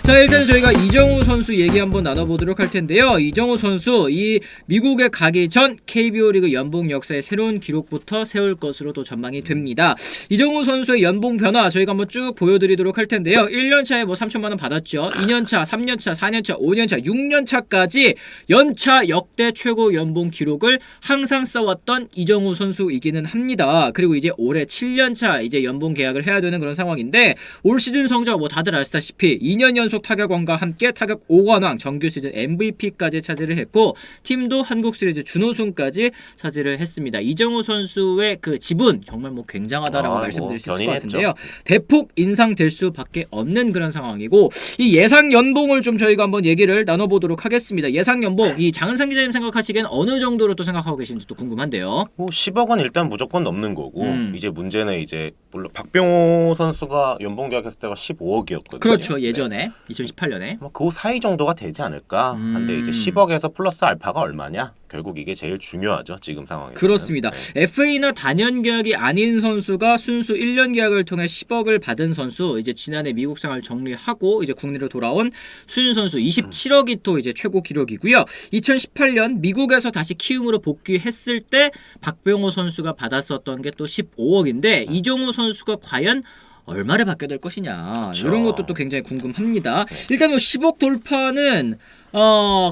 자, 일단 저희가 이정우 선수 얘기 한번 나눠보도록 할 텐데요. 이정우 선수 이 미국에 가기 전 KBO 리그 연봉 역사의 새로운 기록부터 세울 것으로 또 전망이 됩니다. 이정우 선수의 연봉 변화 저희가 한번 쭉 보여드리도록 할 텐데요. 1년차에 뭐 3천만 원 받았죠. 2년차, 3년차, 4년차, 5년차, 6년차까지 연차 역대 최고 연봉 기록을 항상 써왔던 이정우 선수이기는 합니다. 그리고 이제 올해 7년차 이제 연봉 계약을 해야 되는 그런 상황인데 올 시즌 성적 뭐 다들 아시다시피 2년 연속 타격왕과 함께 타격 5관왕, 정규 시즌 MVP까지 차지를 했고 팀도 한국 시리즈 준우승까지 차지를 했습니다. 이정우 선수의 그 지분 정말 뭐 굉장하다라고 말씀드릴 수 있을 것 같은데요. 대폭 인상될 수밖에 없는 그런 상황이고 이 예상 연봉을 좀 저희가 한번 얘기를 나눠보도록 하겠습니다. 예상 연봉 이 장은상 기자님 생각하시기엔 어느 정도로 또 생각하고 계신지 또 궁금한데요. 뭐 10억 원 일단 무조건 넘는 거고 이제 문제는 이제 물론 박병호 선수가 연봉 계약했을 때가 15억이었거든요. 그렇죠. 예전에 2018년에 그 사이 정도가 되지 않을까 한데 이제 10억에서 플러스 알파가 얼마냐? 결국 이게 제일 중요하죠. 지금 상황에서. 그렇습니다. 네. FA나 단연 계약이 아닌 선수가 순수 1년 계약을 통해 10억을 받은 선수 이제 지난해 미국 생활 정리하고 이제 국내로 돌아온 수윤 선수 27억이 또 이제 최고 기록이고요. 2018년 미국에서 다시 키움으로 복귀했을 때 박병호 선수가 받았었던 게 또 15억인데 이정우 선수가 과연 얼마를 받게 될 것이냐 그렇죠. 이런 것도 또 굉장히 궁금합니다. 일단 10억 돌파는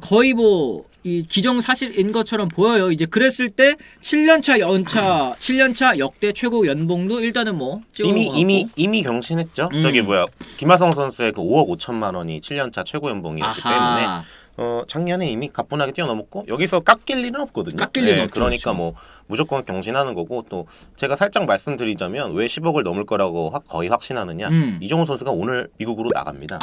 거의 뭐 이 기정사실인 것처럼 보여요. 이제 그랬을 때 7년차 역대 최고 연봉도 일단은 뭐 이미 경신했죠. 저기 뭐야 김하성 선수의 그 5억 5천만 원이 7년차 최고 연봉이었기 때문에 작년에 이미 가뿐하게 뛰어넘었고 여기서 깎일 일은 없거든요. 깎일 일은 없죠. 그러니까 뭐 무조건 경신하는 거고 또 제가 살짝 말씀드리자면 왜 10억을 넘을 거라고 거의 확신하느냐. 이정우 선수가 오늘 미국으로 나갑니다.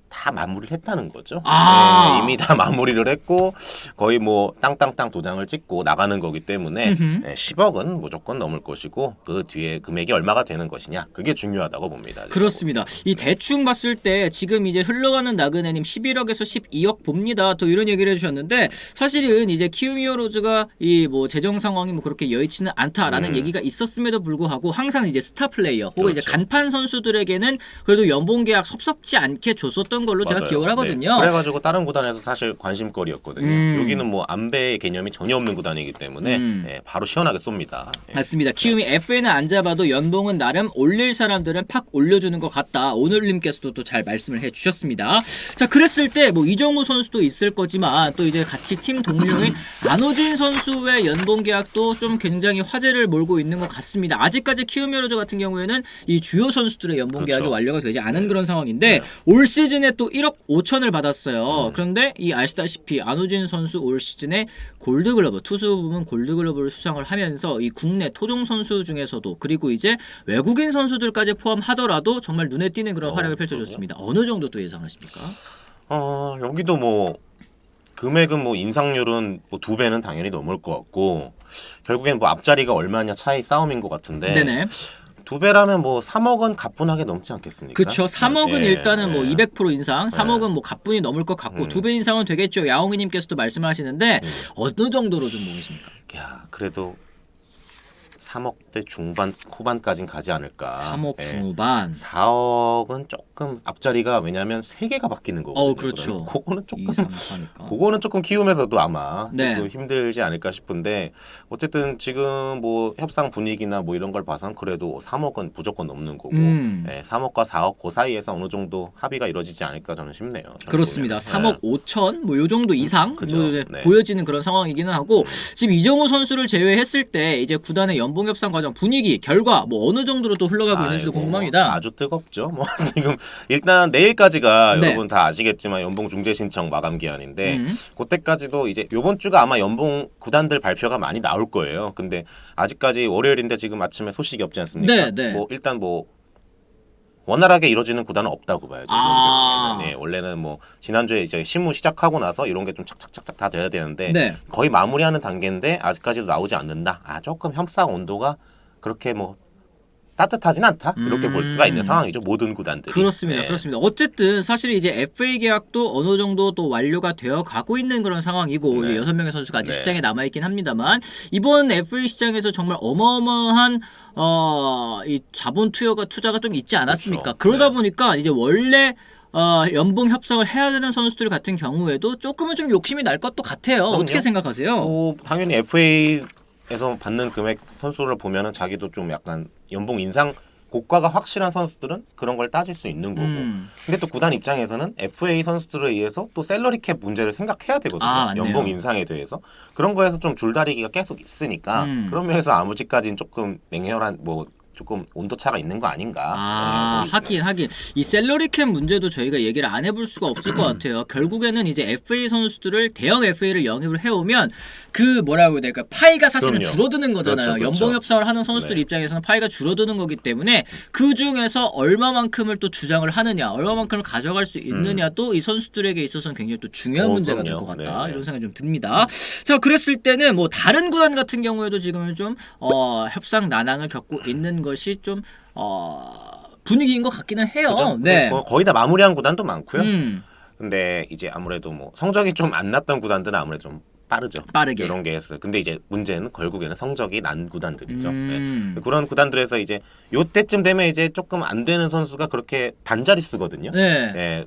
다 마무리를 했다는 거죠. 네, 이미 다 마무리를 했고 거의 뭐 땅땅땅 도장을 찍고 나가는 거기 때문에 10억은 무조건 넘을 것이고 그 뒤에 금액이 얼마가 되는 것이냐 그게 중요하다고 봅니다. 그렇습니다. 이 대충 봤을 때 지금 이제 흘러가는 나그네님 11억에서 12억 봅니다. 또 이런 얘기를 해주셨는데 사실은 이제 키움 히어로즈가 이 뭐 재정 상황이 뭐 그렇게 여의치는 않다라는 얘기가 있었음에도 불구하고 항상 이제 스타 플레이어 혹은 그렇죠. 이제 간판 선수들에게는 그래도 연봉 계약 섭섭지 않게 줬었던 걸로 맞아요. 제가 기억을 하거든요. 네. 그래가지고 다른 구단에서 사실 관심거리였거든요. 여기는 뭐 안배의 개념이 전혀 없는 구단이기 때문에 바로 시원하게 쏩니다. 맞습니다. 키움이 FA는 안 잡아도 연봉은 나름 올릴 사람들은 팍 올려주는 것 같다. 오늘님께서도 또 잘 말씀을 해주셨습니다. 자, 그랬을 때 뭐 이정우 선수도 있을 거지만 또 이제 같이 팀 동료인 안호진 선수의 연봉 계약도 좀 굉장히 화제를 몰고 있는 것 같습니다. 아직까지 키움 히어로즈 같은 경우에는 이 주요 선수들의 연봉 계약이 그렇죠. 완료가 되지 않은 그런 상황인데 올 시즌에 또 1억 5천을 받았어요. 그런데 이 아시다시피 안호진 선수 올 시즌에 골드글러브 투수 부문 골드글러브를 수상을 하면서 이 국내 토종 선수 중에서도 그리고 이제 외국인 선수들까지 포함하더라도 정말 눈에 띄는 그런 활약을 펼쳐줬습니다. 어느 정도 또 예상하십니까? 여기도 뭐 금액은 뭐 인상률은 뭐 2배는 당연히 넘을 것 같고 결국엔 뭐 앞자리가 얼마냐 차이 싸움인 것 같은데. 네네. 2배라면 뭐 3억은 가뿐하게 넘지 않겠습니까? 그렇죠. 3억은 일단은 뭐 200% 인상, 3억은 뭐 가뿐히 넘을 것 같고 2배 인상은 되겠죠. 야옹이님께서도 말씀하시는데 어느 정도로 좀 보이십니까? 야, 그래도 3억대 중반 후반까진 가지 않을까. 3억 중후반. 4억은 조금 앞자리가 왜냐하면 3개가 바뀌는 거거든요. 그렇죠. 그거는 조금 키우면서도 아마 네. 조금 힘들지 않을까 싶은데 어쨌든 지금 뭐 협상 분위기나 뭐 이런 걸 봐선 그래도 3억은 무조건 넘는 거고 3억과 4억 그 사이에서 어느 정도 합의가 이루어지지 않을까 저는 싶네요. 그렇습니다. 3억 5천 뭐 요 정도 이상 뭐 보여지는 그런 상황이기는 하고 지금 이정우 선수를 제외했을 때 이제 구단의 연봉 협상 과정 분위기 결과 뭐 어느 정도로 또 흘러가고 있는지도 궁금합니다. 아주 뜨겁죠. 뭐 지금 일단 내일까지가 여러분 다 아시겠지만 연봉 중재 신청 마감 기한인데 그때까지도 이제 요번 주가 아마 연봉 구단들 발표가 많이 나올 거예요. 근데 아직까지 월요일인데 지금 아침에 소식이 없지 않습니까? 뭐 일단 뭐 원활하게 이루어지는 구단은 없다고 봐야죠. 네, 원래는 뭐 지난주에 이제 신무 시작하고 나서 이런 게 좀 착착착착 다 돼야 되는데 거의 마무리하는 단계인데 아직까지도 나오지 않는다. 조금 협상 온도가 그렇게 뭐 따뜻하진 않다 이렇게 볼 수가 있는 상황이죠. 모든 구단들이. 그렇습니다. 그렇습니다. 어쨌든 사실 이제 FA 계약도 어느 정도 또 완료가 되어 가고 있는 그런 상황이고 6명의 선수가 아직 시장에 남아 있긴 합니다만 이번 FA 시장에서 정말 어마어마한 이 자본 투자가 좀 있지 않았습니까? 그렇죠. 그러다 보니까 이제 원래 연봉 협상을 해야 되는 선수들 같은 경우에도 조금은 좀 욕심이 날 것도 같아요. 그럼요. 어떻게 생각하세요? 당연히 FA에서 받는 금액 선수를 보면은 자기도 좀 약간 연봉 인상 고가가 확실한 선수들은 그런 걸 따질 수 있는 거고. 근데 또 구단 입장에서는 FA 선수들에 의해서 또 셀러리 캡 문제를 생각해야 되거든요. 맞네요. 연봉 인상에 대해서. 그런 거에서 좀 줄다리기가 계속 있으니까 그런 면에서 아무지까지는 조금 냉혈한 조금 온도차가 있는 거 아닌가. 하긴 이 셀러리 캡 문제도 저희가 얘기를 안 해볼 수가 없을 것 같아요. 결국에는 이제 FA 선수들을 대형 FA를 영입을 해오면 그 뭐라고 해야 될까, 파이가 사실은 그럼요. 줄어드는 거잖아요. 그렇죠. 연봉 협상을 하는 선수들 네. 입장에서는 파이가 줄어드는 거기 때문에 그 중에서 얼마만큼을 또 주장을 하느냐, 얼마만큼을 가져갈 수 있느냐도 이 선수들에게 있어서는 굉장히 또 중요한 문제가 될 것 그럼요. 같다. 네. 이런 생각이 좀 듭니다. 자, 그랬을 때는 뭐 다른 구단 같은 경우에도 지금은 좀 협상 난항을 겪고 있는 것이 좀 분위기인 것 같기는 해요. 그죠? 네. 거의 다 마무리한 구단도 많고요. 음. 근데 이제 아무래도 성적이 좀 안 났던 구단들은 아무래도 좀 빠르게 이런 게 했어요. 근데 이제 문제는 결국에는 성적이 난 구단들이죠. 네. 그런 구단들에서 이제 요때쯤 되면 이제 조금 안 되는 선수가 그렇게 단자리 쓰거든요. 네. 네,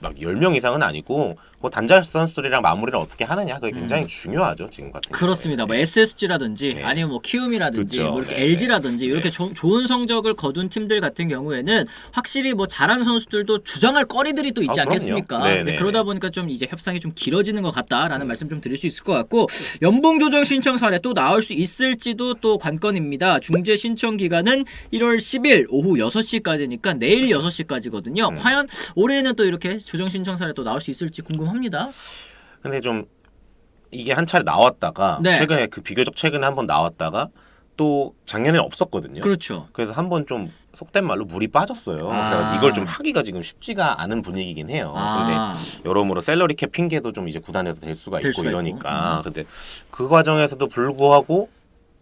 막 10명 이상은 아니고 그 단자리 선수들이랑 마무리를 어떻게 하느냐 그게 굉장히 중요하죠. 지금 같은 경우에. 그렇습니다. 뭐 SSG라든지 네. 아니면 뭐 키움이라든지 그렇죠. 뭐 이렇게 네. LG라든지 이렇게 좋은 성적을 거둔 팀들 같은 경우에는 확실히 뭐 잘하는 선수들도 주장할 거리들이 또 있지 그럼요. 않겠습니까? 네, 이제 네. 그러다 보니까 좀 이제 협상이 좀 길어지는 것 같다라는 말씀 좀 드릴 수 있을 것 같고, 연봉 조정 신청 사례 또 나올 수 있을지도 또 관건입니다. 중재 신청 기간은 1월 10일 오후 6시까지니까 내일 6시까지거든요. 과연 올해는 또 이렇게 조정 신청 사례 또 나올 수 있을지 궁금합니다. 근데 좀 이게 한 차례 나왔다가 네. 최근에 비교적 최근에 한번 나왔다가 또 작년에는 없었거든요. 그렇죠. 그래서 한번 좀 속된 말로 물이 빠졌어요. 그래서 이걸 좀 하기가 지금 쉽지가 않은 분위기긴 해요. 근데 여러모로 셀러리 캡 핑계도 좀 이제 구단에서 될 수가 있고 이러니까. 근데 그 과정에서도 불구하고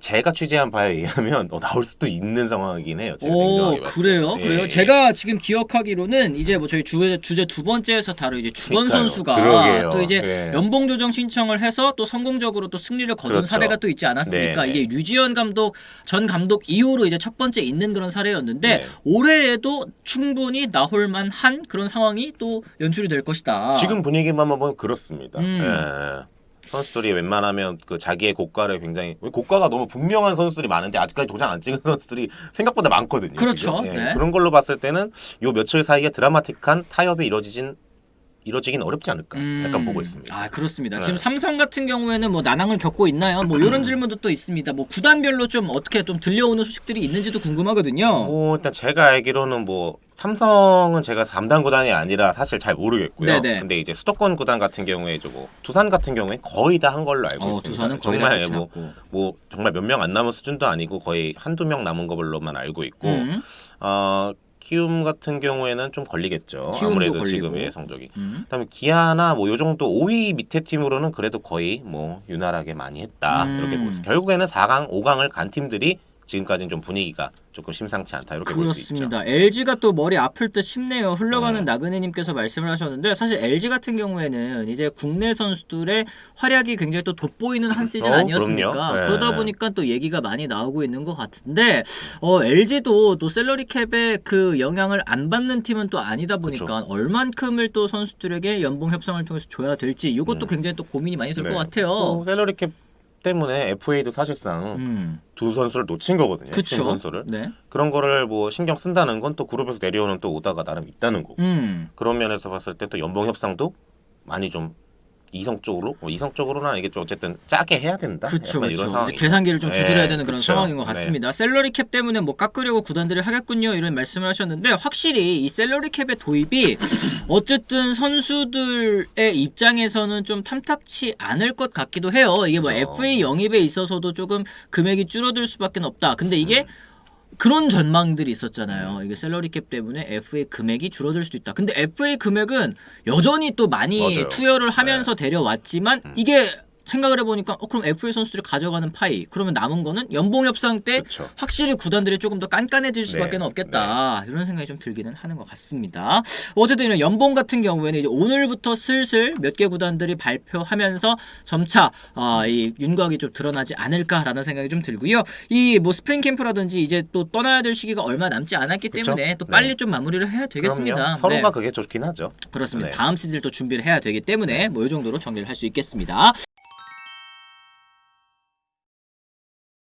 제가 취재한 바에 의하면 나올 수도 있는 상황이긴 해요. 제가 냉정하게 봤을 때. 그래요? 예, 그래요? 예. 제가 지금 기억하기로는 이제 뭐 저희 주제 두 번째에서 다룬 이제 주건 그러니까요. 선수가 그러게요. 또 이제 예. 연봉 조정 신청을 해서 또 성공적으로 또 승리를 거둔 그렇죠. 사례가 또 있지 않았습니까? 네, 네. 이게 류지현 전 감독 이후로 이제 첫 번째 있는 그런 사례였는데 네. 올해에도 충분히 나올 만한 그런 상황이 또 연출이 될 것이다. 지금 분위기만 보면 그렇습니다. 음. 예. 선수들이 웬만하면 그 자기의 고가를 굉장히 고가가 너무 분명한 선수들이 많은데 아직까지 도장 안 찍은 선수들이 생각보다 많거든요. 그렇죠. 지금. 예. 네. 그런 걸로 봤을 때는 요 며칠 사이에 드라마틱한 타협이 이뤄지긴 어렵지 않을까 약간 보고 있습니다. 그렇습니다. 네. 지금 삼성 같은 경우에는 뭐 난항을 겪고 있나요? 뭐 이런 질문도 또 있습니다. 뭐 구단별로 좀 어떻게 좀 들려오는 소식들이 있는지도 궁금하거든요. 일단 제가 알기로는 삼성은 제가 담당 구단이 아니라 사실 잘 모르겠고요. 네네. 근데 이제 수도권 구단 같은 경우에 두산 같은 경우에 거의 다 한 걸로 알고 있습니다. 두산은 거의 정말 다 끝났고. 정말 몇 명 안 남은 수준도 아니고 거의 한두 명 남은 걸로만 알고 있고 키움 같은 경우에는 좀 걸리겠죠. 키움도 아무래도 걸리고. 지금의 성적이. 그다음에 기아나 요 정도 5위 밑에 팀으로는 그래도 거의 유난하게 많이 했다. 이렇게 보고 있어요. 결국에는 4강, 5강을 간 팀들이 지금까지는 좀 분위기가 조금 심상치 않다 이렇게 볼 수 있죠. 그렇습니다. LG가 또 머리 아플 듯 싶네요. 흘러가는 나그네님께서 말씀을 하셨는데 사실 LG 같은 경우에는 이제 국내 선수들의 활약이 굉장히 또 돋보이는 한 시즌 아니었습니까? 그럼요. 네. 그러다 보니까 또 얘기가 많이 나오고 있는 것 같은데 LG도 또 셀러리 캡의 그 영향을 안 받는 팀은 또 아니다 보니까 그렇죠. 얼만큼을 또 선수들에게 연봉 협상을 통해서 줘야 될지 이것도 굉장히 또 고민이 많이 될 것 같아요. 셀러리 캡 때문에 FA도 사실상 두 선수를 놓친 거거든요. 그쵸? 팀 선수를. 네. 그런 거를 신경 쓴다는 건 또 그룹에서 내려오는 또 오다가 나름 있다는 거고. 그런 면에서 봤을 때 또 연봉 협상도 많이 좀 이성적으로는 아니겠죠. 어쨌든 짜게 해야 된다. 그렇죠. 약간 이런 상황이. 계산기를 좀 두드려야 되는 그런 그쵸. 상황인 것 같습니다. 셀러리 캡 때문에 깎으려고 구단들이 하겠군요. 이런 말씀을 하셨는데 확실히 이 셀러리 캡의 도입이 어쨌든 선수들의 입장에서는 좀 탐탁치 않을 것 같기도 해요. 이게 FA 영입에 있어서도 조금 금액이 줄어들 수밖에 없다. 근데 이게 그런 전망들이 있었잖아요. 이게 셀러리 캡 때문에 FA 금액이 줄어들 수도 있다. 근데 FA 금액은 여전히 또 많이 맞아요. 투여를 하면서 데려왔지만 이게 생각을 해보니까 그럼 FA 선수들이 가져가는 파이 그러면 남은 거는 연봉 협상 때 그쵸. 확실히 구단들이 조금 더 깐깐해질 수밖에 네. 없겠다 이런 생각이 좀 들기는 하는 것 같습니다. 어쨌든 이런 연봉 같은 경우에는 이제 오늘부터 슬슬 몇 개 구단들이 발표하면서 점차 이 윤곽이 좀 드러나지 않을까라는 생각이 좀 들고요. 이 뭐 스프링 캠프라든지 이제 또 떠나야 될 시기가 얼마 남지 않았기 그쵸? 때문에 또 빨리 네. 좀 마무리를 해야 되겠습니다. 그럼요. 서로가 네. 그게 좋긴 하죠. 그렇습니다. 네. 다음 시즌을 또 준비를 해야 되기 때문에 뭐 이 정도로 정리를 할 수 있겠습니다.